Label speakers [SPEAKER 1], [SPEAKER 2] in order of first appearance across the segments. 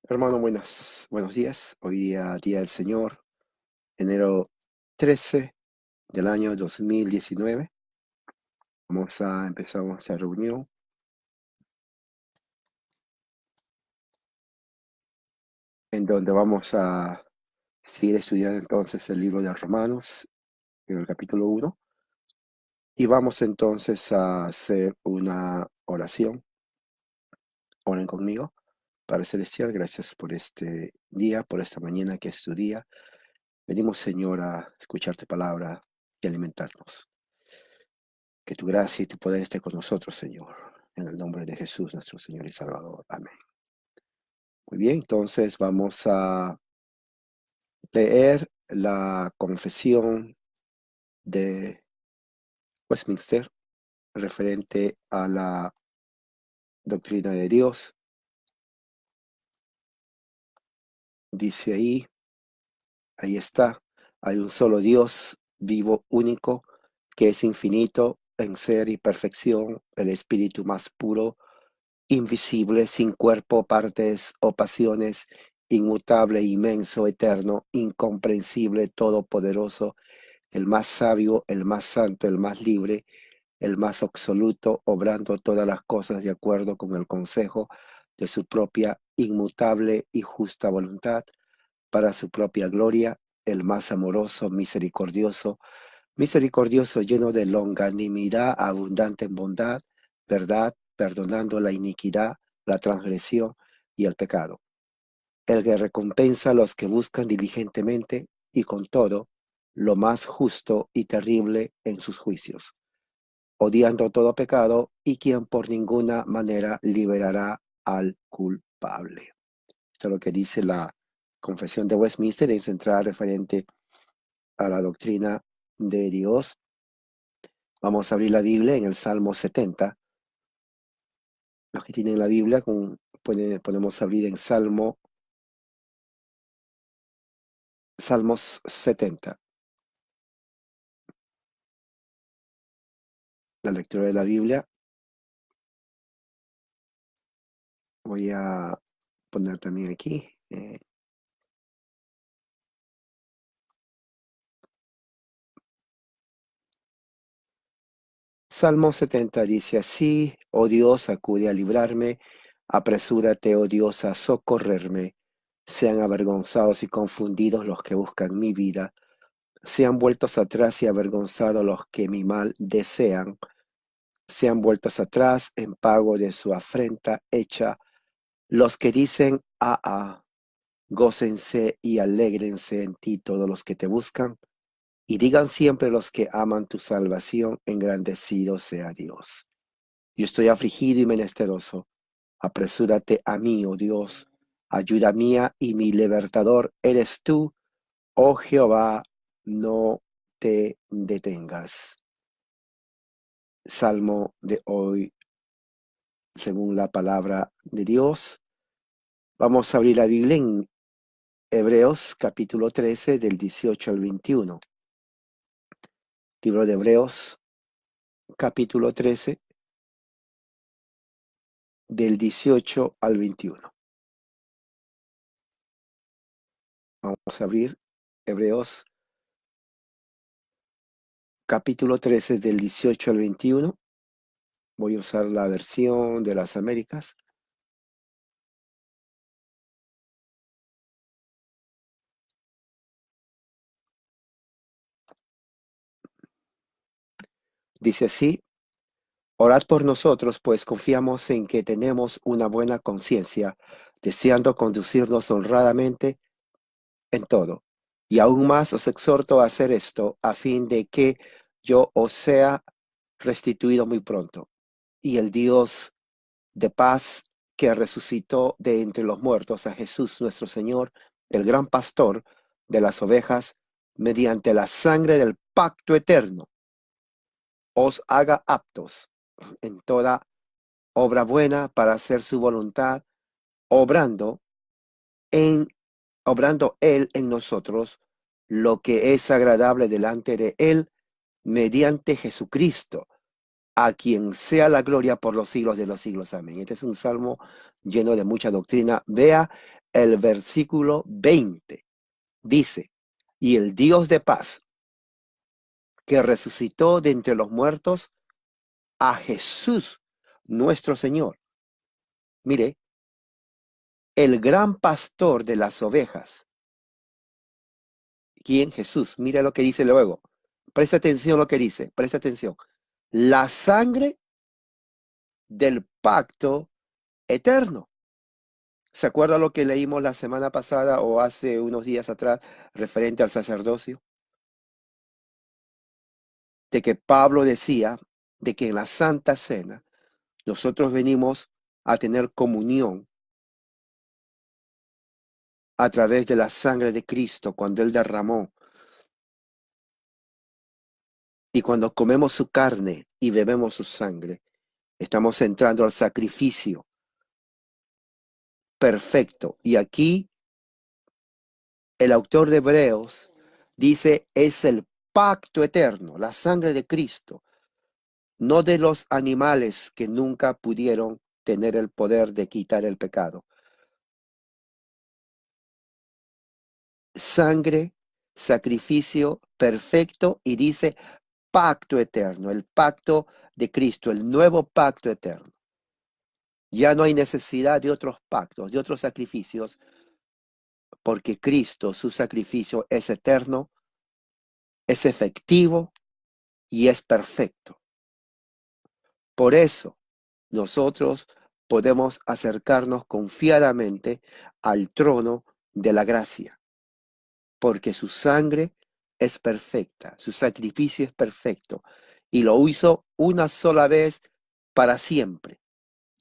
[SPEAKER 1] Hermano, buenos días. Hoy día del Señor, enero 13 del año 2019. Vamos a empezar nuestra reunión en donde vamos a seguir estudiando entonces el libro de Romanos, en el capítulo 1, y vamos entonces a hacer una oración. Oren conmigo. Padre Celestial, gracias por este día, por esta mañana que es tu día. Venimos, Señor, a escuchar tu palabra y alimentarnos. Que tu gracia y tu poder esté con nosotros, Señor. En el nombre de Jesús, nuestro Señor y Salvador. Amén. Muy bien, entonces vamos a leer la confesión de Westminster referente a la doctrina de Dios. Dice ahí está, hay un solo Dios vivo, único, que es infinito en ser y perfección, el espíritu más puro, invisible, sin cuerpo, partes o pasiones, inmutable, inmenso, eterno, incomprensible, todopoderoso, el más sabio, el más santo, el más libre, el más absoluto, obrando todas las cosas de acuerdo con el consejo de su propia inmutable y justa voluntad, para su propia gloria, el más amoroso, misericordioso, lleno de longanimidad, abundante en bondad, verdad, perdonando la iniquidad, la transgresión y el pecado. El que recompensa a los que buscan diligentemente y con todo, lo más justo y terrible en sus juicios, odiando todo pecado y quien por ninguna manera liberará al culpable. Esto es lo que dice la Confesión de Westminster en central referente a la doctrina de Dios. Vamos a abrir la Biblia en el Salmo 70. Los que tienen la Biblia, podemos abrir en Salmos 70. La lectura de la Biblia. Voy a poner también aquí. Salmo 70 dice así: oh Dios, acude a librarme, apresúrate, oh Dios, a socorrerme. Sean avergonzados y confundidos los que buscan mi vida, sean vueltos atrás y avergonzados los que mi mal desean, sean vueltos atrás en pago de su afrenta hecha, los que dicen, gócense y alégrense en ti todos los que te buscan, y digan siempre los que aman tu salvación, engrandecido sea Dios. Yo estoy afligido y menesteroso. Apresúrate a mí, oh Dios, ayuda mía y mi libertador eres tú, oh Jehová, no te detengas. Salmo de hoy, según la palabra de Dios. Vamos a abrir la Biblia en Hebreos capítulo 13 del 18 al 21. Libro de Hebreos capítulo 13 del 18 al 21. Vamos a abrir Hebreos capítulo 13 del 18 al 21. Voy a usar la versión de las Américas. Dice así: orad por nosotros, pues confiamos en que tenemos una buena conciencia, deseando conducirnos honradamente en todo. Y aún más os exhorto a hacer esto, a fin de que yo os sea restituido muy pronto. Y el Dios de paz, que resucitó de entre los muertos a Jesús nuestro Señor, el gran pastor de las ovejas, mediante la sangre del pacto eterno, os haga aptos en toda obra buena para hacer su voluntad, obrando en obrando Él en nosotros lo que es agradable delante de Él, mediante Jesucristo, a quien sea la gloria por los siglos de los siglos. Amén. Este es un salmo lleno de mucha doctrina. Vea el versículo 20 dice, y el Dios de paz, que resucitó de entre los muertos a Jesús, nuestro Señor. Mire, el gran pastor de las ovejas. ¿Quién? Jesús. Mire lo que dice luego. Presta atención a lo que dice. Presta atención. La sangre del pacto eterno. ¿Se acuerda lo que leímos la semana pasada o hace unos días atrás referente al sacerdocio? De que Pablo decía de que en la Santa Cena nosotros venimos a tener comunión a través de la sangre de Cristo cuando Él derramó. Y cuando comemos su carne y bebemos su sangre, estamos entrando al sacrificio perfecto. Y aquí el autor de Hebreos dice, es el pacto eterno, la sangre de Cristo, no de los animales que nunca pudieron tener el poder de quitar el pecado. Sangre, sacrificio perfecto y dice pacto eterno, el pacto de Cristo, el nuevo pacto eterno. Ya no hay necesidad de otros pactos, de otros sacrificios, porque Cristo, su sacrificio es eterno, es efectivo y es perfecto. Por eso, nosotros podemos acercarnos confiadamente al trono de la gracia, porque su sangre es perfecta, su sacrificio es perfecto, y lo hizo una sola vez para siempre.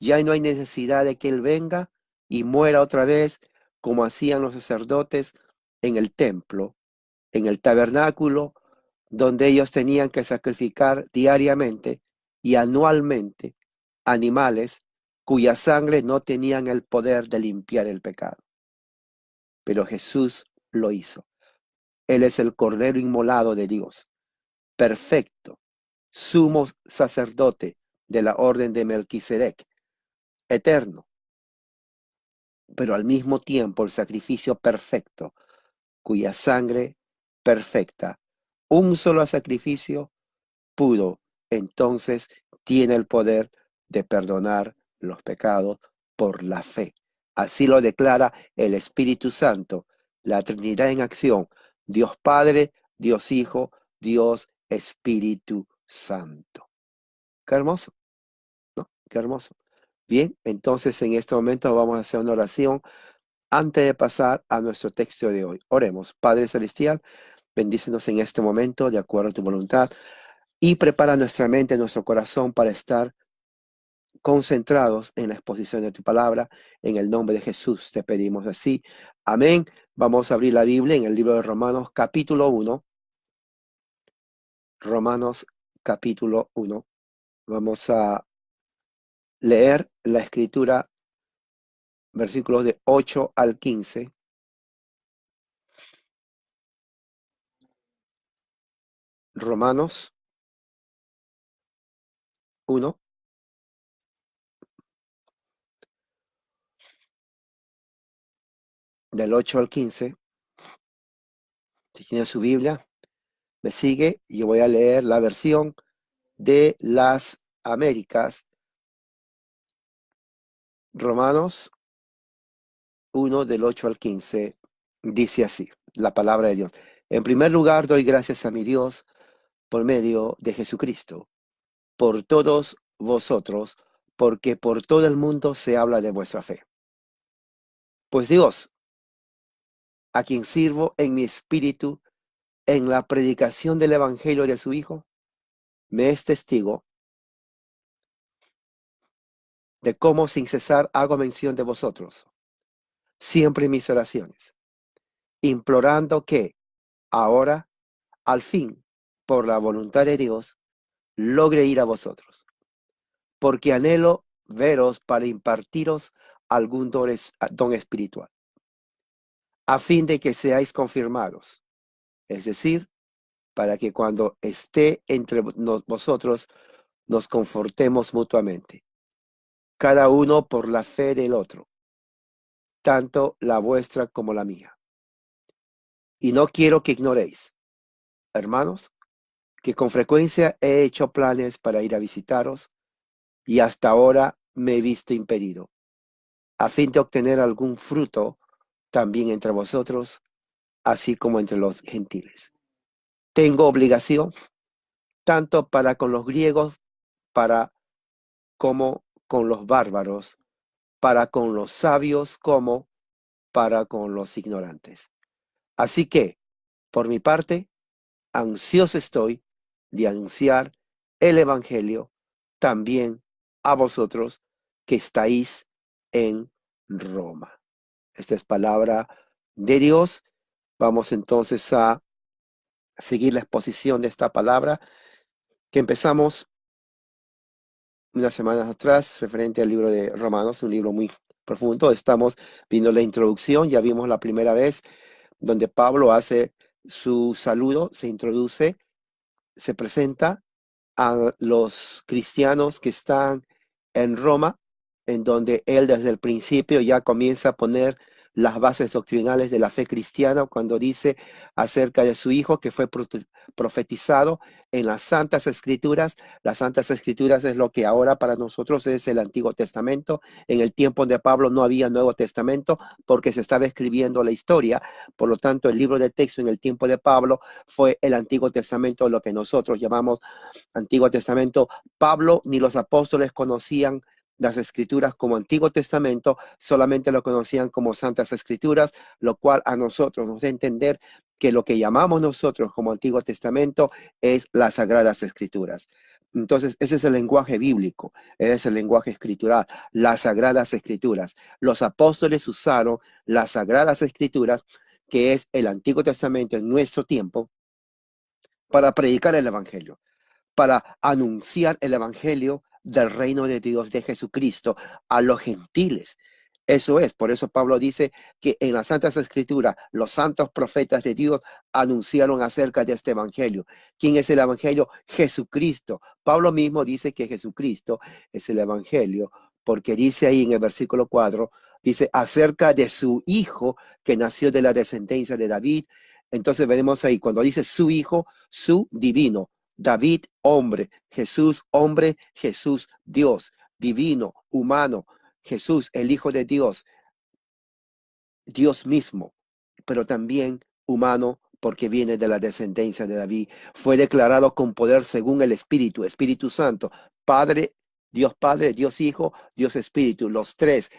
[SPEAKER 1] Ya no hay necesidad de que Él venga y muera otra vez como hacían los sacerdotes en el templo, en el tabernáculo, donde ellos tenían que sacrificar diariamente y anualmente animales cuya sangre no tenían el poder de limpiar el pecado. Pero Jesús lo hizo. Él es el Cordero inmolado de Dios, perfecto, sumo sacerdote de la orden de Melquisedec, eterno, pero al mismo tiempo el sacrificio perfecto, cuya sangre perfecta, un solo sacrificio pudo, entonces tiene el poder de perdonar los pecados por la fe. Así lo declara el Espíritu Santo, la Trinidad en acción, Dios Padre, Dios Hijo, Dios Espíritu Santo. Qué hermoso, ¿no? Qué hermoso. Bien, entonces en este momento vamos a hacer una oración antes de pasar a nuestro texto de hoy. Oremos. Padre Celestial, bendícenos en este momento de acuerdo a tu voluntad y prepara nuestra mente, nuestro corazón para estar concentrados en la exposición de tu palabra. En el nombre de Jesús te pedimos así. Amén. Vamos a abrir la Biblia en el libro de Romanos capítulo 1. Romanos capítulo 1. Vamos a leer la escritura, versículos de 8 al 15. Romanos 1, del 8 al 15. Si tiene su Biblia, me sigue. Yo voy a leer la versión de las Américas. Romanos 1 del 8 al 15 dice así, la palabra de Dios. En primer lugar, doy gracias a mi Dios por medio de Jesucristo, por todos vosotros, porque por todo el mundo se habla de vuestra fe. Pues Dios, a quien sirvo en mi espíritu, en la predicación del Evangelio de su Hijo, me es testigo de cómo sin cesar hago mención de vosotros, siempre en mis oraciones, implorando que ahora, al fin, por la voluntad de Dios, logre ir a vosotros, porque anhelo veros para impartiros algún don espiritual, a fin de que seáis confirmados, es decir, para que cuando esté entre vosotros nos confortemos mutuamente, cada uno por la fe del otro, tanto la vuestra como la mía. Y no quiero que ignoréis, hermanos, que con frecuencia he hecho planes para ir a visitaros y hasta ahora me he visto impedido, a fin de obtener algún fruto también entre vosotros, así como entre los gentiles. Tengo obligación tanto para con los griegos, para como con los bárbaros, para con los sabios como para con los ignorantes. Así que, por mi parte, ansioso estoy de anunciar el Evangelio también a vosotros que estáis en Roma. Esta es palabra de Dios. Vamos entonces a seguir la exposición de esta palabra que empezamos unas semanas atrás, referente al libro de Romanos, un libro muy profundo. Estamos viendo la introducción, ya vimos la primera vez donde Pablo hace su saludo, se introduce, se presenta a los cristianos que están en Roma, en donde él desde el principio ya comienza a poner las bases doctrinales de la fe cristiana cuando dice acerca de su hijo que fue profetizado en las Santas Escrituras. Las Santas Escrituras es lo que ahora para nosotros es el Antiguo Testamento. En el tiempo de Pablo no había Nuevo Testamento porque se estaba escribiendo la historia. Por lo tanto, el libro de texto en el tiempo de Pablo fue el Antiguo Testamento, lo que nosotros llamamos Antiguo Testamento. Pablo ni los apóstoles conocían las escrituras como Antiguo Testamento, solamente lo conocían como Santas Escrituras, lo cual a nosotros nos da a entender que lo que llamamos nosotros como Antiguo Testamento es las Sagradas Escrituras. Entonces, ese es el lenguaje bíblico, ese es el lenguaje escritural, las Sagradas Escrituras. Los apóstoles usaron las Sagradas Escrituras, que es el Antiguo Testamento en nuestro tiempo, para predicar el Evangelio, para anunciar el evangelio del reino de Dios de Jesucristo a los gentiles. Eso es, por eso Pablo dice que en las Santas Escrituras los santos profetas de Dios anunciaron acerca de este evangelio. ¿Quién es el evangelio? Jesucristo. Pablo mismo dice que Jesucristo es el evangelio, porque dice ahí en el versículo 4, dice acerca de su hijo que nació de la descendencia de David. Entonces veremos ahí, cuando dice su hijo, su divino, David, hombre, Jesús, Dios, divino, humano, Jesús, el Hijo de Dios, Dios mismo, pero también humano porque viene de la descendencia de David. Fue declarado con poder según el Espíritu, Espíritu Santo, Padre, Dios Hijo, Dios Espíritu, las tres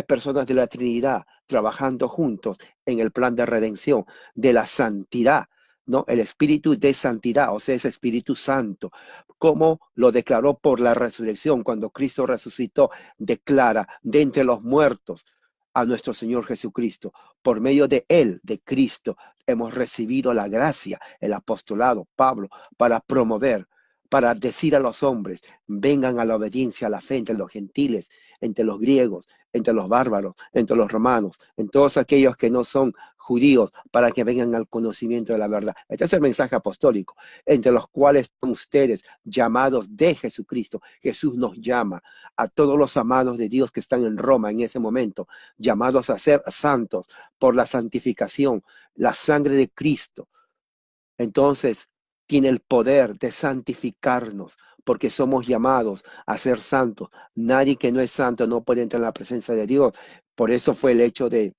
[SPEAKER 1] personas de la Trinidad trabajando juntos en el plan de redención, de la santidad. ¿No? El espíritu de santidad, o sea, ese Espíritu Santo, como lo declaró por la resurrección, cuando Cristo resucitó, declara de entre los muertos a nuestro Señor Jesucristo. Por medio de Él, de Cristo, hemos recibido la gracia, el apostolado, Pablo, para promover, para decir a los hombres, vengan a la obediencia, a la fe entre los gentiles, entre los griegos, entre los bárbaros, entre los romanos, en todos aquellos que no son judíos, para que vengan al conocimiento de la verdad. Este es el mensaje apostólico, entre los cuales son ustedes llamados de Jesucristo. Jesús nos llama a todos los amados de Dios que están en Roma en ese momento, llamados a ser santos por la santificación, la sangre de Cristo. Entonces, tiene el poder de santificarnos, porque somos llamados a ser santos. Nadie que no es santo no puede entrar en la presencia de Dios. Por eso fue el hecho de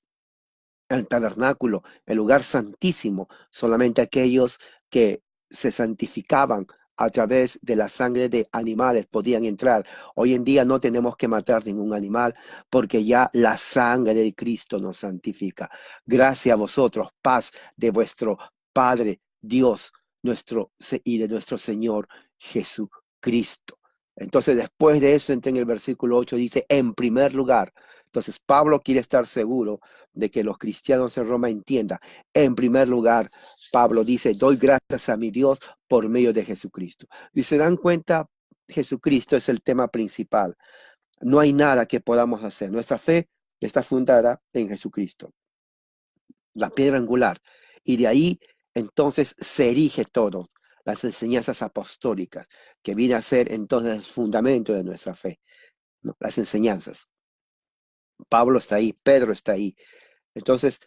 [SPEAKER 1] el tabernáculo, el lugar santísimo. Solamente aquellos que se santificaban a través de la sangre de animales podían entrar. Hoy en día no tenemos que matar ningún animal porque ya la sangre de Cristo nos santifica. Gracias a vosotros, paz de vuestro Padre Dios y de nuestro Señor Jesucristo. Entonces, después de eso, entra en el versículo 8, dice, en primer lugar. Entonces, Pablo quiere estar seguro de que los cristianos en Roma entiendan. En primer lugar, Pablo dice, doy gracias a mi Dios por medio de Jesucristo. Y se dan cuenta, Jesucristo es el tema principal. No hay nada que podamos hacer. Nuestra fe está fundada en Jesucristo, la piedra angular. Y de ahí entonces se erige todo, las enseñanzas apostólicas, que viene a ser entonces el fundamento de nuestra fe, ¿no? Las enseñanzas. Pablo está ahí, Pedro está ahí. Entonces,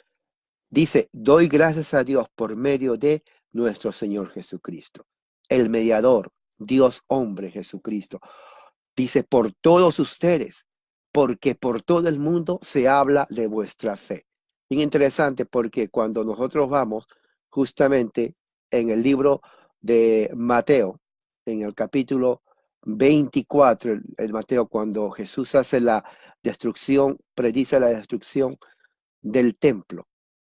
[SPEAKER 1] dice, doy gracias a Dios por medio de nuestro Señor Jesucristo, el mediador, Dios hombre Jesucristo. Dice, por todos ustedes, porque por todo el mundo se habla de vuestra fe. Bien interesante porque cuando nosotros vamos justamente en el libro de Mateo, en el capítulo 24, el Mateo, cuando Jesús hace la destrucción, predice la destrucción del templo,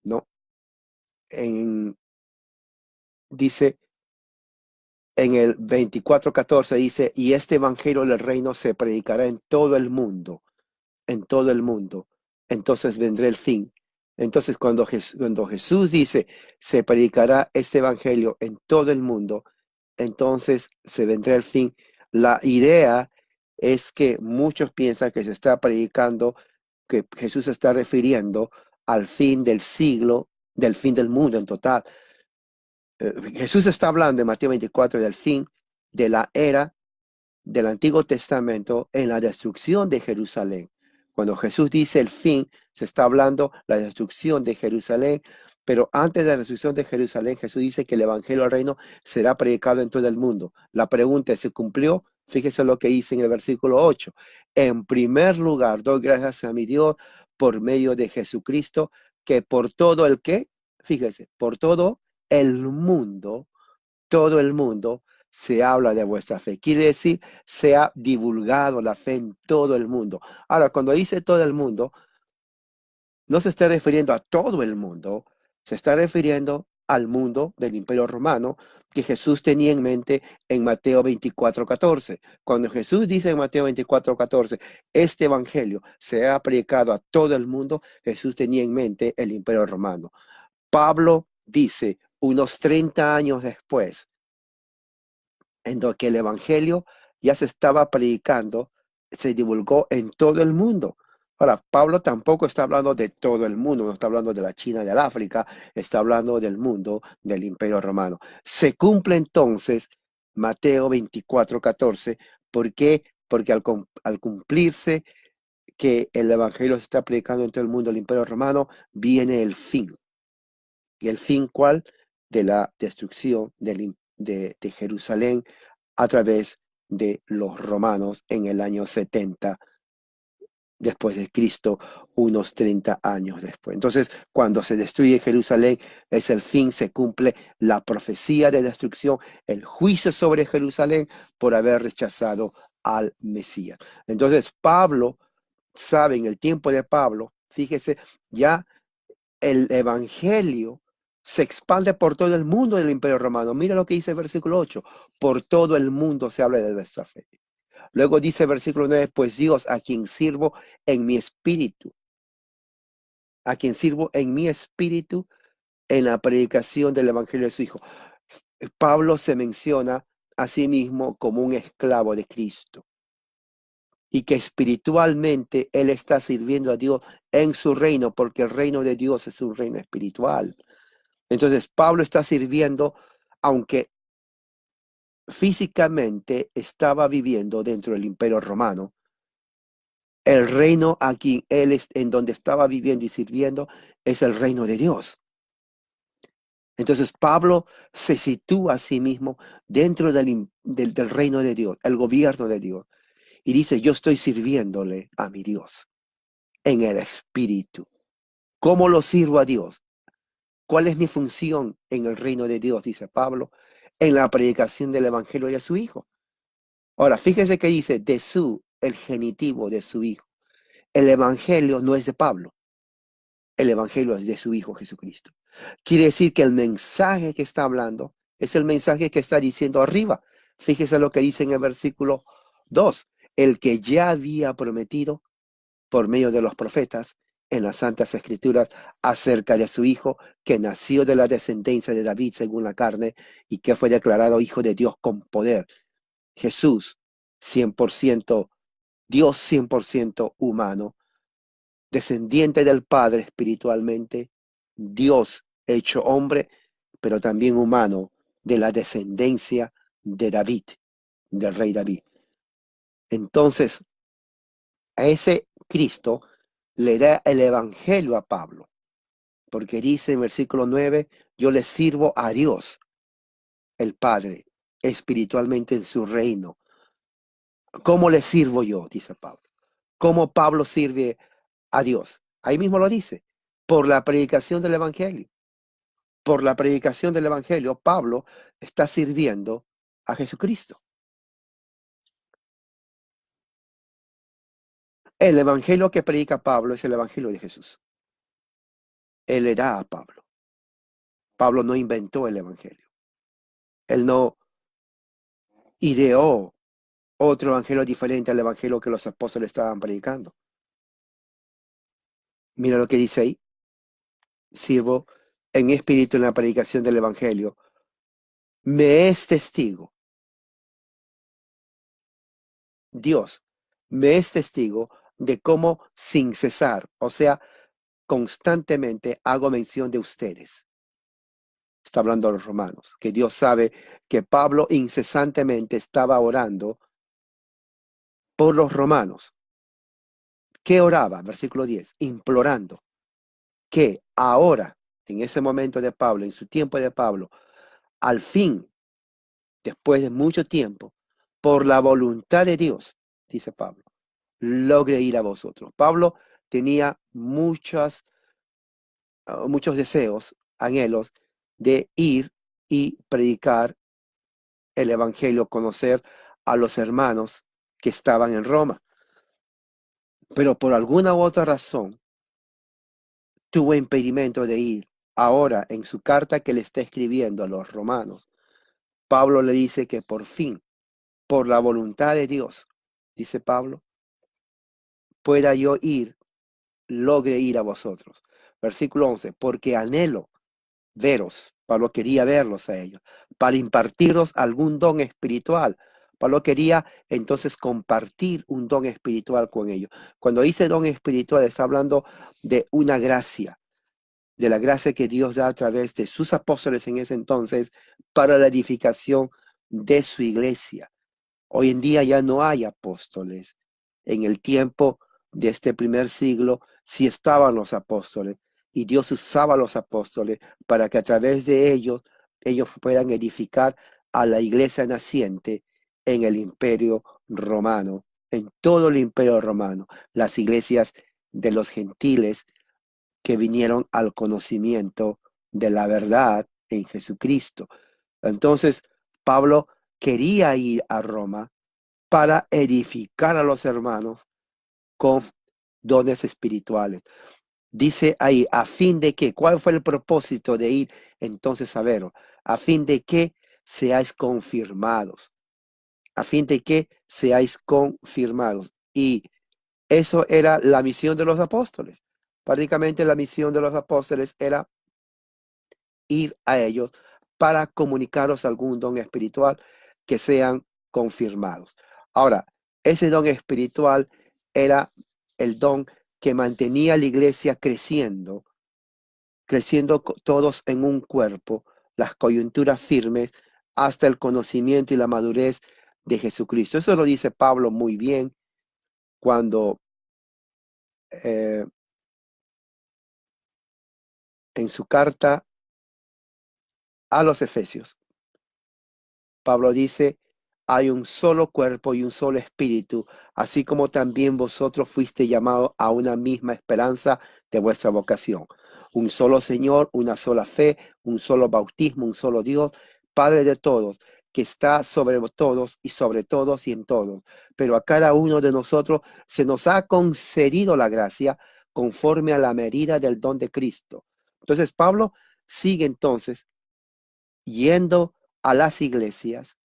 [SPEAKER 1] ¿no? En, dice en el 24:14, dice, y este evangelio del reino se predicará en todo el mundo, en todo el mundo. Entonces vendrá el fin. Entonces cuando Jesús dice, se predicará este evangelio en todo el mundo, entonces se vendrá el fin. La idea es que muchos piensan que se está predicando, que Jesús se está refiriendo al fin del siglo, del fin del mundo en total. Jesús está hablando en Mateo 24 del fin de la era del Antiguo Testamento en la destrucción de Jerusalén. Cuando Jesús dice el fin, se está hablando la destrucción de Jerusalén, pero antes de la destrucción de Jerusalén, Jesús dice que el Evangelio del Reino será predicado en todo el mundo. La pregunta es, ¿se cumplió? Fíjese lo que dice en el versículo 8. En primer lugar, doy gracias a mi Dios por medio de Jesucristo, que por todo el que, fíjese, por todo el mundo se habla de vuestra fe. Quiere decir, se ha divulgado la fe en todo el mundo. Ahora, cuando dice todo el mundo, no se está refiriendo a todo el mundo, se está refiriendo al mundo del Imperio Romano que Jesús tenía en mente en Mateo 24:14. Cuando Jesús dice en Mateo 24:14, este evangelio se ha predicado a todo el mundo, Jesús tenía en mente el Imperio Romano. Pablo dice, unos 30 años después, en lo que el evangelio ya se estaba predicando, se divulgó en todo el mundo. Ahora, Pablo tampoco está hablando de todo el mundo, no está hablando de la China, del África, está hablando del mundo del Imperio Romano. Se cumple entonces Mateo 24:14. ¿Por qué? Porque al cumplirse que el evangelio se está predicando en todo el mundo, el Imperio Romano, viene el fin. ¿Y el fin cuál? De la destrucción de Jerusalén a través de los romanos en el año 70 después de Cristo, unos 30 años después. Entonces, cuando se destruye Jerusalén, es el fin, se cumple la profecía de destrucción, el juicio sobre Jerusalén por haber rechazado al Mesías. Entonces, Pablo sabe, en el tiempo de Pablo, fíjese, ya el evangelio se expande por todo el mundo del Imperio Romano. Mira lo que dice el versículo 8. Por todo el mundo se habla de nuestra fe. Luego dice el versículo 9, pues Dios a quien sirvo en mi espíritu, a quien sirvo en mi espíritu en la predicación del evangelio de su Hijo. Pablo se menciona a sí mismo como un esclavo de Cristo y que espiritualmente él está sirviendo a Dios en su reino, porque el reino de Dios es un reino espiritual. Entonces, Pablo está sirviendo, aunque físicamente estaba viviendo dentro del Imperio Romano, el reino aquí, en donde estaba viviendo y sirviendo, es el reino de Dios. Entonces, Pablo se sitúa a sí mismo dentro del reino de Dios, el gobierno de Dios, y dice, yo estoy sirviéndole a mi Dios en el Espíritu. ¿Cómo lo sirvo a Dios? ¿Cuál es mi función en el reino de Dios? Dice Pablo, en la predicación del Evangelio de su Hijo. Ahora, fíjese que dice el genitivo de su Hijo. El Evangelio no es de Pablo, el Evangelio es de su Hijo Jesucristo. Quiere decir que el mensaje que está hablando es el mensaje que está diciendo arriba. Fíjese lo que dice en el versículo 2, el que ya había prometido por medio de los profetas en las Santas Escrituras acerca de su Hijo, que nació de la descendencia de David según la carne y que fue declarado Hijo de Dios con poder. Jesús, 100% Dios, 100% humano, descendiente del Padre espiritualmente, Dios hecho hombre, pero también humano, de la descendencia de David, del rey David. Entonces, a ese Cristo le da el evangelio a Pablo, porque dice en versículo 9, yo le sirvo a Dios, el Padre, espiritualmente en su reino. ¿Cómo le sirvo yo? Dice Pablo. ¿Cómo Pablo sirve a Dios? Ahí mismo lo dice, por la predicación del evangelio. Por la predicación del evangelio, Pablo está sirviendo a Jesucristo. El evangelio que predica Pablo es el evangelio de Jesús. Él le da a Pablo. Pablo no inventó el evangelio. Él no ideó otro evangelio diferente al evangelio que los apóstoles estaban predicando. Mira lo que dice ahí. Sirvo en espíritu en la predicación del evangelio. Me es testigo. Dios me es testigo de cómo sin cesar, o sea, constantemente hago mención de ustedes. Está hablando a los romanos, que Dios sabe que Pablo incesantemente estaba orando por los romanos. ¿Qué oraba? Versículo 10, implorando que ahora, en ese momento de Pablo, en su tiempo de Pablo, al fin, después de mucho tiempo, por la voluntad de Dios, dice Pablo, logre ir a vosotros. Pablo tenía muchos deseos, anhelos de ir y predicar el evangelio, conocer a los hermanos que estaban en Roma. Pero por alguna u otra razón tuvo impedimento de ir. Ahora, en su carta que le está escribiendo a los romanos, Pablo le dice que por fin, por la voluntad de Dios, dice Pablo, pueda yo ir, logre ir a vosotros. Versículo 11, porque anhelo veros. Pablo quería verlos a ellos, para impartiros algún don espiritual. Pablo quería entonces compartir un don espiritual con ellos. Cuando dice don espiritual, está hablando de una gracia, de la gracia que Dios da a través de sus apóstoles en ese entonces para la edificación de su iglesia. Hoy en día ya no hay apóstoles. En el tiempo de este primer siglo sí estaban los apóstoles y Dios usaba a los apóstoles para que a través de ellos puedan edificar a la iglesia naciente en el imperio romano, en todo el imperio romano, las iglesias de los gentiles que vinieron al conocimiento de la verdad en Jesucristo. Entonces, Pablo quería ir a Roma para edificar a los hermanos con dones espirituales. Dice ahí, a fin de que, ¿cuál fue el propósito de ir entonces a verlo? A fin de que seáis confirmados, a fin de que seáis confirmados. Y eso era la misión de los apóstoles. Prácticamente la misión de los apóstoles era ir a ellos para comunicaros algún don espiritual que sean confirmados. Ahora, ese don espiritual era el don que mantenía la iglesia creciendo todos en un cuerpo, las coyunturas firmes hasta el conocimiento y la madurez de Jesucristo. Eso lo dice Pablo muy bien cuando eh, en su carta a los Efesios, Pablo dice, hay un solo cuerpo y un solo espíritu, así como también vosotros fuiste llamados a una misma esperanza de vuestra vocación. Un solo Señor, una sola fe, un solo bautismo, un solo Dios, Padre de todos, que está sobre todos y sobre todos y en todos. Pero a cada uno de nosotros se nos ha concedido la gracia conforme a la medida del don de Cristo. Entonces Pablo sigue entonces yendo a las iglesias,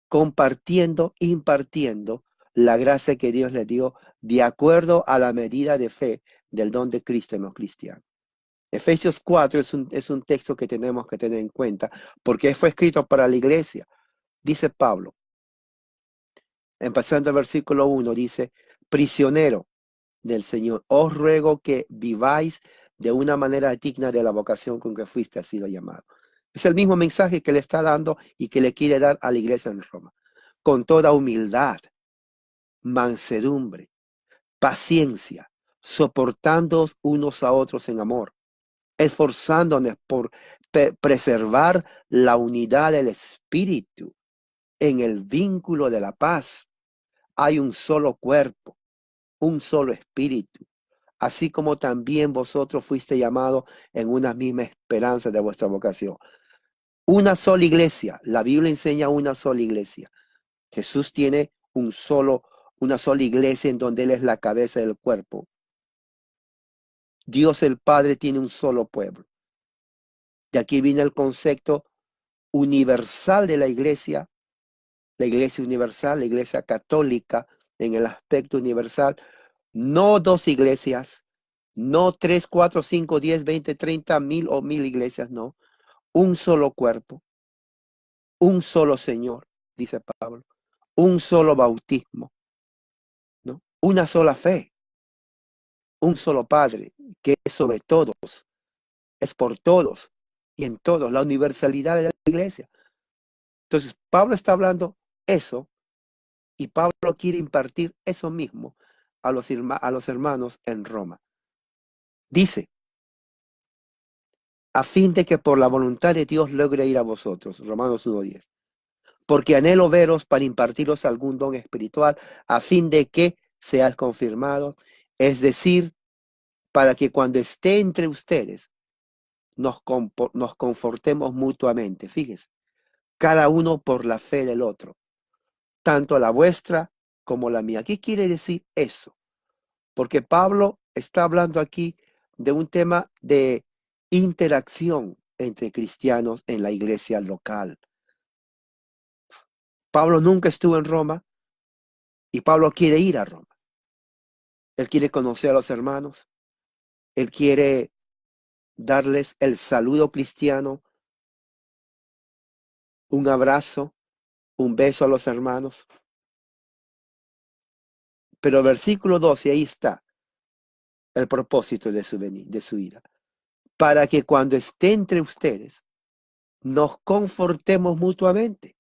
[SPEAKER 1] compartiendo, impartiendo la gracia que Dios le dio de acuerdo a la medida de fe del don de Cristo en los cristianos. Efesios 4 es un texto que tenemos que tener en cuenta porque fue escrito para la iglesia. Dice Pablo, empezando el versículo 1, dice, prisionero del Señor, os ruego que viváis de una manera digna de la vocación con que fuiste sido llamado. Es el mismo mensaje que le está dando y que le quiere dar a la iglesia en Roma. Con toda humildad, mansedumbre, paciencia, soportándoos unos a otros en amor, esforzándonos por preservar la unidad del espíritu en el vínculo de la paz. Hay un solo cuerpo, un solo espíritu, así como también vosotros fuiste llamados en una misma esperanza de vuestra vocación. Una sola iglesia. La Biblia enseña una sola iglesia. Jesús tiene una sola iglesia en donde Él es la cabeza del cuerpo. Dios el Padre tiene un solo pueblo. De aquí viene el concepto universal de la iglesia universal, la iglesia católica en el aspecto universal. No dos iglesias, no 3, 4, 5, 10, 20, 30, 1000 o 1000 iglesias, no. Un solo cuerpo, un solo Señor, dice Pablo, un solo bautismo, ¿no? Una sola fe, un solo Padre, que es sobre todos, es por todos y en todos, la universalidad de la iglesia. Entonces, Pablo está hablando eso y Pablo quiere impartir eso mismo a los hermanos en Roma. Dice, a fin de que por la voluntad de Dios logre ir a vosotros, Romanos 1:10. Porque anhelo veros para impartiros algún don espiritual, a fin de que seáis confirmados, es decir, para que cuando esté entre ustedes nos confortemos mutuamente. Fíjense, cada uno por la fe del otro, tanto la vuestra como la mía. ¿Qué quiere decir eso? Porque Pablo está hablando aquí de un tema de interacción entre cristianos en la iglesia local. Pablo nunca estuvo en Roma y Pablo quiere ir a Roma. Él quiere conocer a los hermanos. Él quiere darles el saludo cristiano, un abrazo, un beso a los hermanos. Pero el versículo 12, ahí está el propósito de su ira. Para que cuando esté entre ustedes, nos confortemos mutuamente.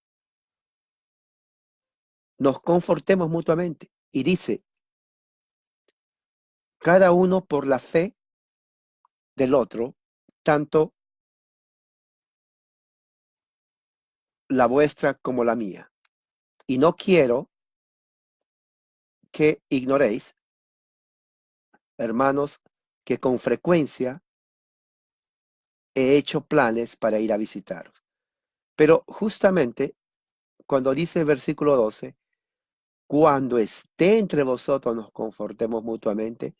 [SPEAKER 1] Nos confortemos mutuamente. Y dice, cada uno por la fe del otro, tanto la vuestra como la mía. Y no quiero que ignoréis, hermanos, que con frecuencia he hecho planes para ir a visitaros. Pero justamente cuando dice el versículo 12, cuando esté entre vosotros nos confortemos mutuamente,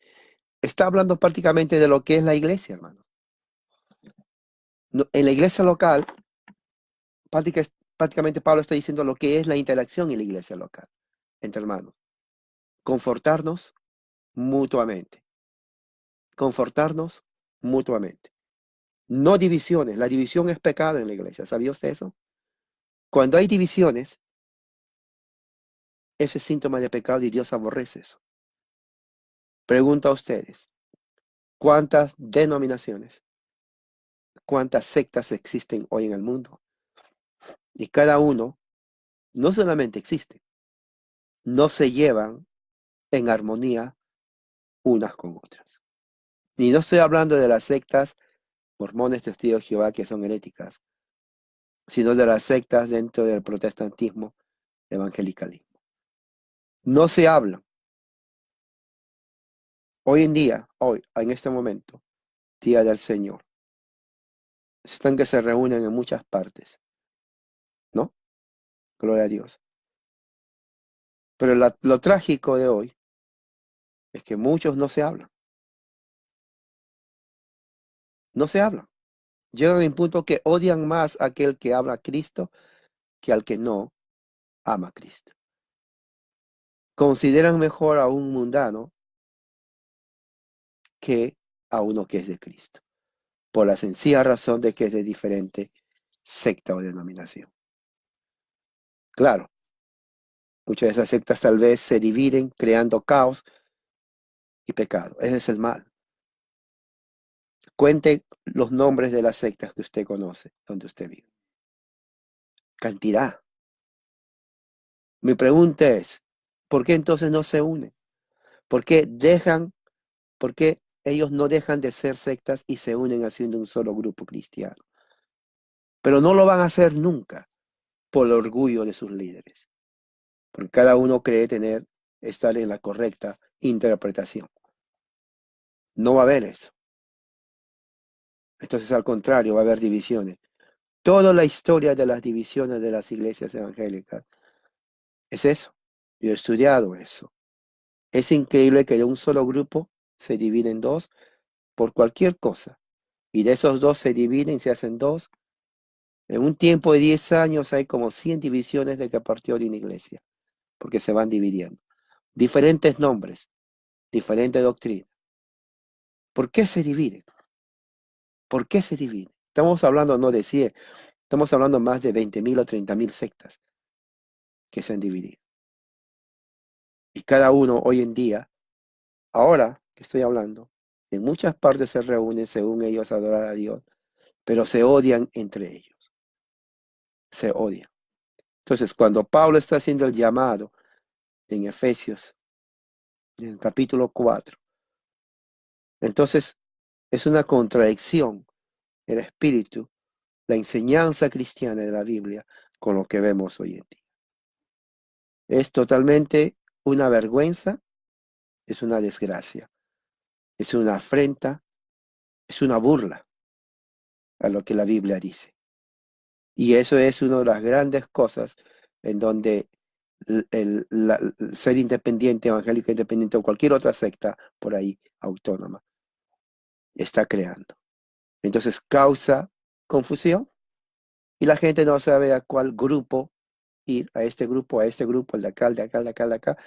[SPEAKER 1] está hablando prácticamente de lo que es la iglesia, hermano. En la iglesia local, prácticamente Pablo está diciendo lo que es la interacción en la iglesia local, entre hermanos. Confortarnos mutuamente. Confortarnos mutuamente. No divisiones. La división es pecado en la iglesia. ¿Sabía usted eso? Cuando hay divisiones, ese es síntoma de pecado y Dios aborrece eso. Pregunto a ustedes, ¿cuántas denominaciones, cuántas sectas existen hoy en el mundo? Y cada uno no solamente existe, no se llevan en armonía unas con otras. Y no estoy hablando de las sectas mormones, testigos de Jehová, que son heréticas, sino de las sectas dentro del protestantismo, evangelicalismo. No se hablan. Hoy en día, hoy, en este momento, Día del Señor, están que se reúnen en muchas partes, ¿no? Gloria a Dios. Pero lo trágico de hoy es que muchos no se hablan. No se hablan. Llegan a un punto que odian más a aquel que habla a Cristo que al que no ama a Cristo. Consideran mejor a un mundano que a uno que es de Cristo, por la sencilla razón de que es de diferente secta o denominación. Claro, muchas de esas sectas tal vez se dividen creando caos y pecado. Ese es el mal. Cuente los nombres de las sectas que usted conoce, donde usted vive. Cantidad. Mi pregunta es, ¿por qué entonces no se unen? ¿Por qué dejan Porque ellos no dejan de ser sectas y se unen haciendo un solo grupo cristiano. Pero no lo van a hacer nunca por el orgullo de sus líderes. Porque cada uno cree estar en la correcta interpretación. No va a haber eso. Entonces, al contrario, va a haber divisiones. Toda la historia de las divisiones de las iglesias evangélicas es eso. Yo he estudiado eso. Es increíble que de un solo grupo se divide en dos por cualquier cosa. Y de esos dos se dividen, se hacen dos. En un tiempo de 10 años hay como 100 divisiones de que partió de una iglesia, porque se van dividiendo. Diferentes nombres, diferente doctrina. ¿Por qué se dividen? ¿Por qué se dividen? Estamos hablando no de 100, estamos hablando más de 20.000 o 30.000 sectas que se han dividido. Y cada uno hoy en día, ahora que estoy hablando, en muchas partes se reúnen según ellos a adorar a Dios, pero se odian entre ellos. Se odian. Entonces, cuando Pablo está haciendo el llamado en Efesios, en el capítulo 4, entonces es una contradicción el espíritu, la enseñanza cristiana de la Biblia con lo que vemos hoy en día. Es totalmente una vergüenza, es una desgracia, es una afrenta, es una burla a lo que la Biblia dice. Y eso es una de las grandes cosas en donde el ser independiente, evangélico independiente o cualquier otra secta por ahí autónoma está creando. Entonces causa confusión y la gente no sabe a cuál grupo ir, a este grupo, el de acá, el de acá, el de acá, el de acá,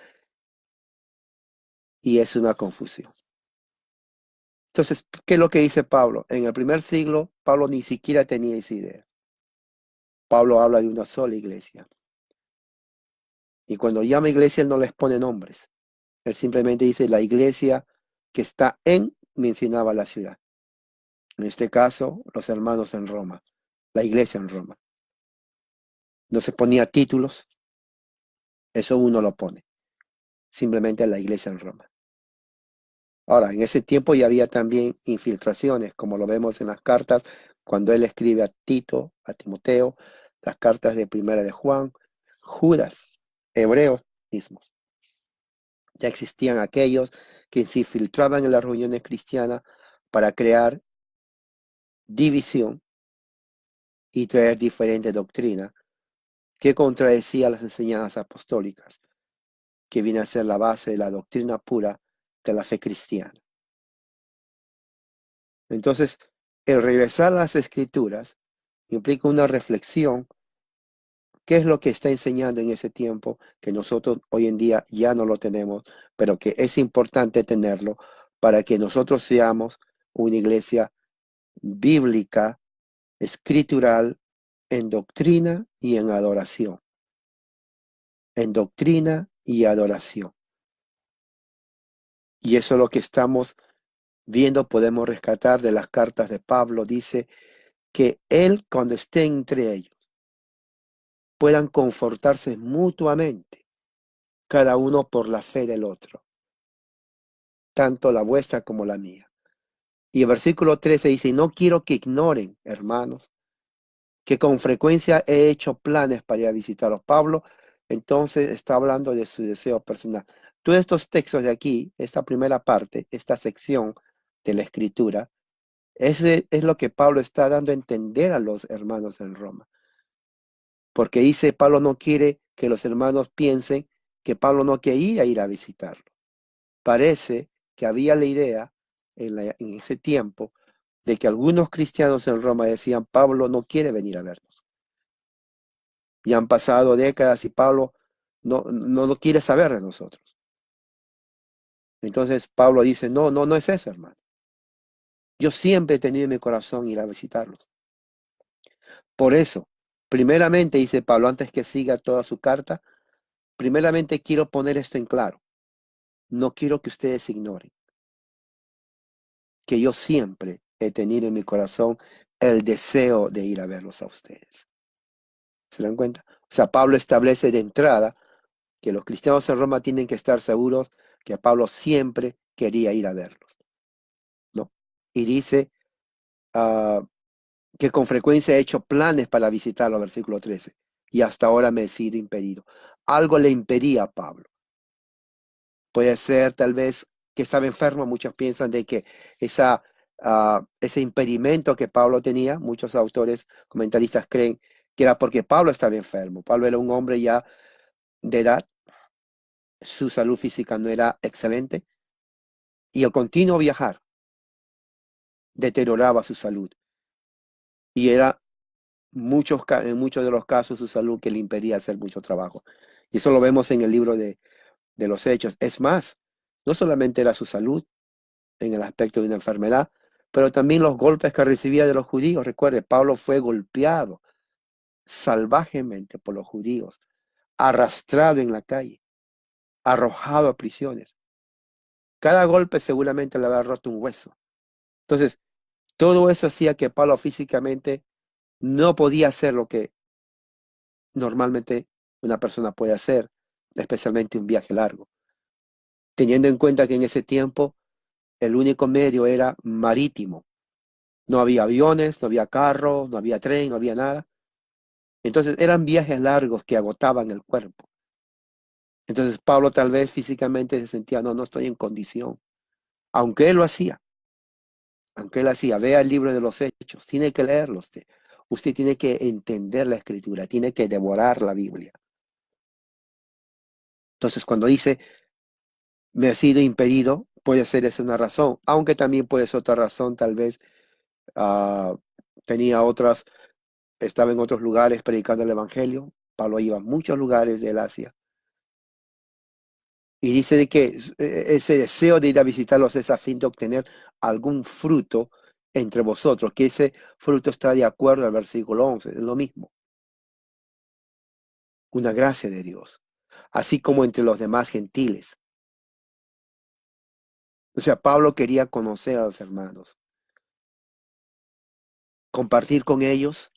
[SPEAKER 1] y es una confusión. Entonces, ¿qué es lo que dice Pablo? En el primer siglo, Pablo ni siquiera tenía esa idea. Pablo habla de una sola iglesia. Y cuando llama iglesia, él no les pone nombres. Él simplemente dice la iglesia que está en, mencionaba la ciudad. En este caso, los hermanos en Roma, la iglesia en Roma. No se ponía títulos, eso uno lo pone. Simplemente la iglesia en Roma. Ahora, en ese tiempo ya había también infiltraciones, como lo vemos en las cartas, cuando él escribe a Tito, a Timoteo, las cartas de Primera de Juan, Judas, hebreos mismos. Ya existían aquellos que se infiltraban en las reuniones cristianas para crear división y traer diferente doctrina que contradecía las enseñanzas apostólicas, que viene a ser la base de la doctrina pura de la fe cristiana. Entonces, el regresar a las escrituras implica una reflexión. ¿Qué es lo que está enseñando en ese tiempo que nosotros hoy en día ya no lo tenemos, pero que es importante tenerlo para que nosotros seamos una iglesia bíblica, escritural, en doctrina y en adoración? En doctrina y adoración. Y eso es lo que estamos viendo, podemos rescatar de las cartas de Pablo. Dice que él, cuando esté entre ellos, puedan confortarse mutuamente, cada uno por la fe del otro, tanto la vuestra como la mía. Y el versículo 13 dice, no quiero que ignoren, hermanos, que con frecuencia he hecho planes para ir a visitaros. Pablo entonces está hablando de su deseo personal. Todos estos textos de aquí, esta primera parte, esta sección de la escritura, es lo que Pablo está dando a entender a los hermanos en Roma. Porque dice, Pablo no quiere que los hermanos piensen que Pablo no quería ir a visitarlo. Parece que había la idea en ese tiempo de que algunos cristianos en Roma decían, Pablo no quiere venir a vernos. Y han pasado décadas y Pablo no quiere saber de nosotros. Entonces Pablo dice, no es eso, hermano. Yo siempre he tenido en mi corazón ir a visitarlos. Por eso, primeramente, dice Pablo, antes que siga toda su carta, primeramente quiero poner esto en claro. No quiero que ustedes ignoren que yo siempre he tenido en mi corazón el deseo de ir a verlos a ustedes. ¿Se dan cuenta? O sea, Pablo establece de entrada que los cristianos en Roma tienen que estar seguros que Pablo siempre quería ir a verlos. y dice que con frecuencia he hecho planes para visitarlo, versículo 13, y hasta ahora me he sido impedido. Algo le impedía a Pablo. Puede ser tal vez que estaba enfermo. Muchos piensan de que ese impedimento que Pablo tenía, muchos autores, comentaristas creen que era porque Pablo estaba enfermo. Pablo era un hombre ya de edad, su salud física no era excelente y el continuo viajar deterioraba su salud. Y era en muchos de los casos su salud que le impedía hacer mucho trabajo. Y eso lo vemos en el libro de los Hechos. Es más, no solamente era su salud en el aspecto de una enfermedad, pero también los golpes que recibía de los judíos. Recuerde, Pablo fue golpeado salvajemente por los judíos, arrastrado en la calle, arrojado a prisiones. Cada golpe seguramente le había roto un hueso. Entonces, todo eso hacía que Pablo físicamente no podía hacer lo que normalmente una persona puede hacer, especialmente un viaje largo. Teniendo en cuenta que en ese tiempo el único medio era marítimo. No había aviones, no había carros, no había tren, no había nada. Entonces eran viajes largos que agotaban el cuerpo. Entonces Pablo tal vez físicamente se sentía, no estoy en condición. Aunque él lo hacía, vea el libro de los Hechos, tiene que leerlo usted. Usted tiene que entender la Escritura, tiene que devorar la Biblia. Entonces cuando dice, me ha sido impedido, puede ser esa una razón, aunque también puede ser otra razón, tal vez ah, tenía otras, estaba en otros lugares predicando el Evangelio. Pablo iba a muchos lugares del Asia. Y dice de que ese deseo de ir a visitarlos es a fin de obtener algún fruto entre vosotros, que ese fruto está de acuerdo al versículo 11, es lo mismo, una gracia de Dios, así como entre los demás gentiles. O sea, Pablo quería conocer a los hermanos, compartir con ellos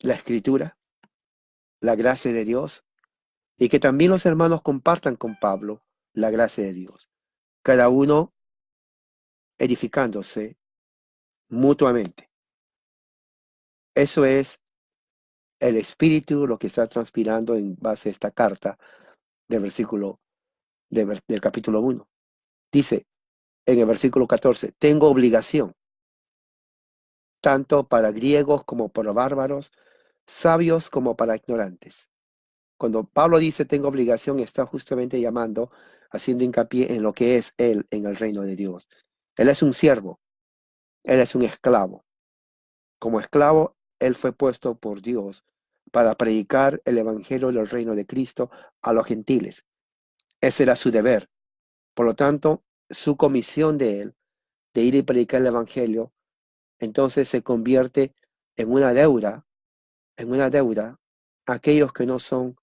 [SPEAKER 1] la escritura, la gracia de Dios, y que también los hermanos compartan con Pablo la gracia de Dios, cada uno edificándose mutuamente. Eso es el espíritu, lo que está transpirando en base a esta carta del versículo del capítulo 1. Dice en el versículo 14, tengo obligación, tanto para griegos como para bárbaros, sabios como para ignorantes. Cuando Pablo dice tengo obligación, está justamente llamando, haciendo hincapié en lo que es él en el reino de Dios. Él es un siervo, él es un esclavo. Como esclavo, él fue puesto por Dios para predicar el evangelio del reino de Cristo a los gentiles. Ese era su deber. Por lo tanto, su comisión de él, de ir y predicar el evangelio, entonces se convierte en una deuda a aquellos que no son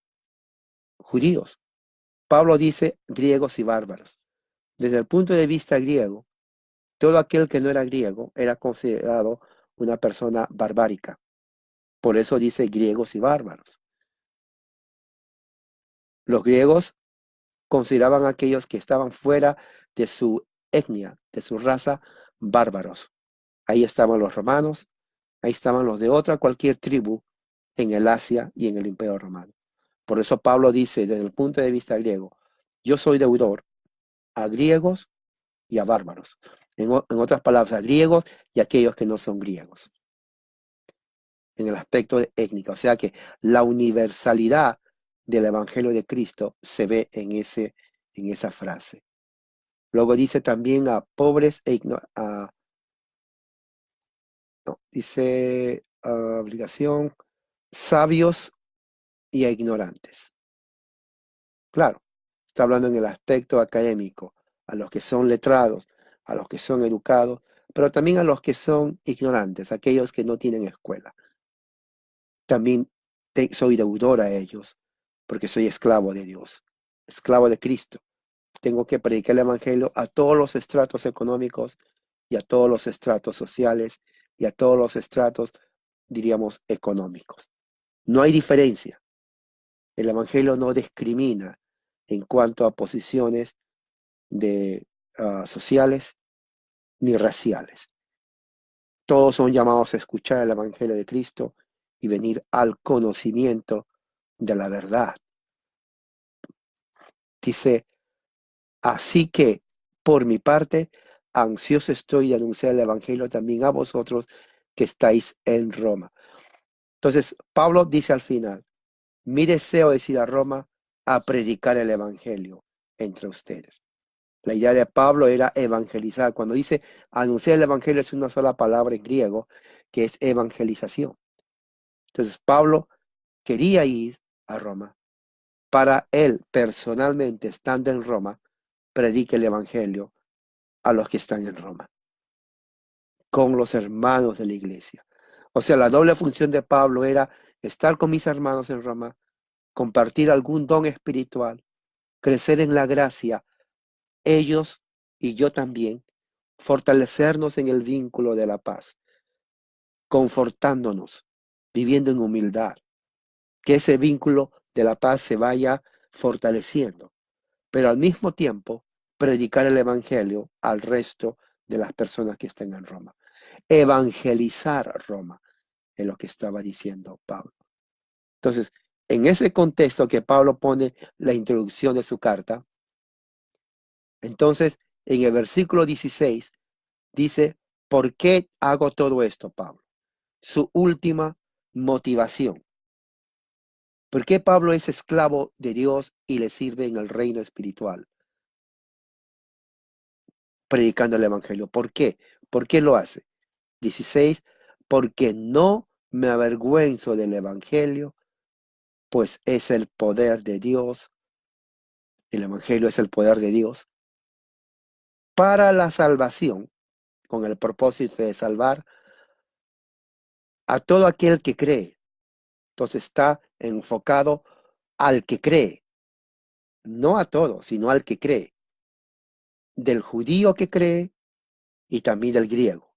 [SPEAKER 1] judíos. Pablo dice griegos y bárbaros. Desde el punto de vista griego, todo aquel que no era griego era considerado una persona barbárica. Por eso dice griegos y bárbaros. Los griegos consideraban a aquellos que estaban fuera de su etnia, de su raza, bárbaros. Ahí estaban los romanos, ahí estaban los de otra cualquier tribu en el Asia y en el Imperio Romano. Por eso Pablo dice desde el punto de vista griego, yo soy deudor a griegos y a bárbaros. En otras palabras, a griegos y a aquellos que no son griegos. En el aspecto de étnica. O sea que la universalidad del Evangelio de Cristo se ve en esa frase. Luego dice también a pobres e dice obligación, sabios y a ignorantes. Claro, está hablando en el aspecto académico, a los que son letrados, a los que son educados, pero también a los que son ignorantes, aquellos que no tienen escuela. También soy deudor a ellos, porque soy esclavo de Dios, esclavo de Cristo. Tengo que predicar el Evangelio a todos los estratos económicos y a todos los estratos sociales y a todos los estratos, diríamos, económicos. No hay diferencia. El Evangelio no discrimina en cuanto a posiciones sociales ni raciales. Todos son llamados a escuchar el Evangelio de Cristo y venir al conocimiento de la verdad. Dice, así que, por mi parte, ansioso estoy de anunciar el Evangelio también a vosotros que estáis en Roma. Entonces, Pablo dice al final, mi deseo es ir a Roma a predicar el Evangelio entre ustedes. La idea de Pablo era evangelizar. Cuando dice anunciar el Evangelio es una sola palabra en griego, que es evangelización. Entonces, Pablo quería ir a Roma para él personalmente, estando en Roma, predique el Evangelio a los que están en Roma, con los hermanos de la iglesia. O sea, la doble función de Pablo era estar con mis hermanos en Roma, compartir algún don espiritual, crecer en la gracia, ellos y yo también, fortalecernos en el vínculo de la paz, confortándonos, viviendo en humildad, que ese vínculo de la paz se vaya fortaleciendo, pero al mismo tiempo predicar el Evangelio al resto de las personas que estén en Roma. Evangelizar Roma, es lo que estaba diciendo Pablo. Entonces, en ese contexto que Pablo pone la introducción de su carta, entonces en el versículo 16 dice, ¿por qué hago todo esto, Pablo? Su última motivación. ¿Por qué Pablo es esclavo de Dios y le sirve en el reino espiritual, predicando el Evangelio? ¿Por qué? ¿Por qué lo hace? 16, porque no me avergüenzo del Evangelio, pues es el poder de Dios. El Evangelio es el poder de Dios para la salvación, con el propósito de salvar a todo aquel que cree. Entonces está enfocado al que cree, no a todos, sino al que cree, del judío que cree y también del griego.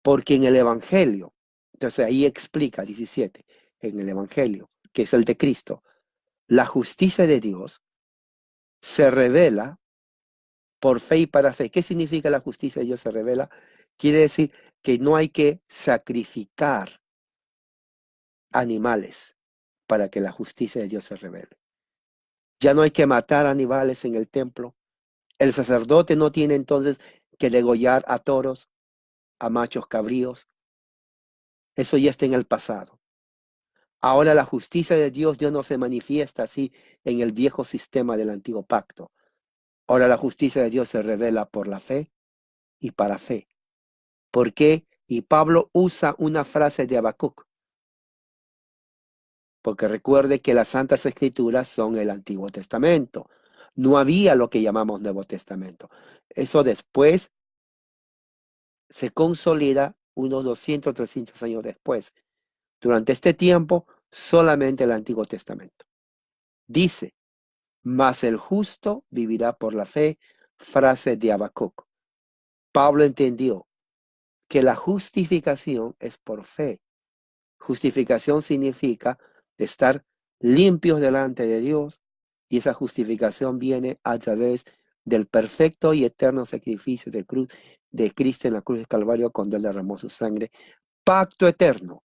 [SPEAKER 1] Porque en el Evangelio, entonces ahí explica 17, en el Evangelio, que es el de Cristo, la justicia de Dios se revela por fe y para fe. ¿Qué significa la justicia de Dios se revela? Quiere decir que no hay que sacrificar animales para que la justicia de Dios se revele. Ya no hay que matar animales en el templo. El sacerdote no tiene entonces que degollar a toros, a machos cabríos. Eso ya está en el pasado. Ahora la justicia de Dios ya no se manifiesta así en el viejo sistema del antiguo pacto. Ahora la justicia de Dios se revela por la fe y para fe. ¿Por qué? Y Pablo usa una frase de Habacuc, porque recuerde que las Santas Escrituras son el Antiguo Testamento. No había lo que llamamos Nuevo Testamento. Eso después se consolida unos 200, 300 años después. Durante este tiempo, solamente el Antiguo Testamento. Dice, mas el justo vivirá por la fe, frase de Habacuc. Pablo entendió que la justificación es por fe. Justificación significa estar limpios delante de Dios y esa justificación viene a través del perfecto y eterno sacrificio de Cristo en la cruz del Calvario cuando Él derramó su sangre. Pacto eterno,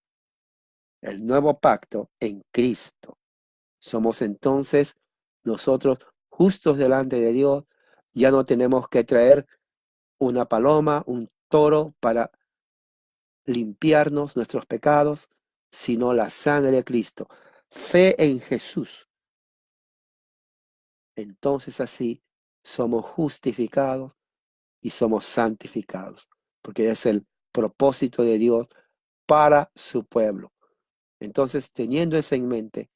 [SPEAKER 1] el nuevo pacto en Cristo. Somos entonces nosotros justos delante de Dios. Ya no tenemos que traer una paloma, un toro para limpiarnos nuestros pecados, sino la sangre de Cristo. Fe en Jesús. Entonces así somos justificados y somos santificados, porque es el propósito de Dios para su pueblo. Entonces, teniendo eso en mente,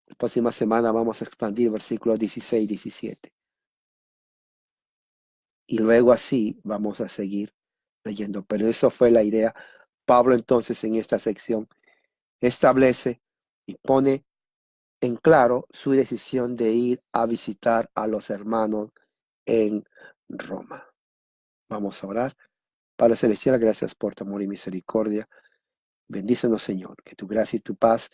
[SPEAKER 1] la próxima semana vamos a expandir versículos 16 y 17. Y luego así vamos a seguir leyendo. Pero eso fue la idea. Pablo entonces en esta sección establece y pone en claro su decisión de ir a visitar a los hermanos en Roma. Vamos a orar. Padre Celestial, gracias por tu amor y misericordia. Bendícenos, Señor, que tu gracia y tu paz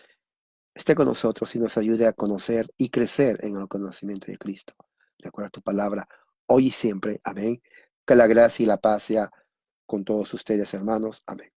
[SPEAKER 1] esté con nosotros y nos ayude a conocer y crecer en el conocimiento de Cristo. De acuerdo a tu palabra, hoy y siempre. Amén. Que la gracia y la paz sea con todos ustedes, hermanos. Amén.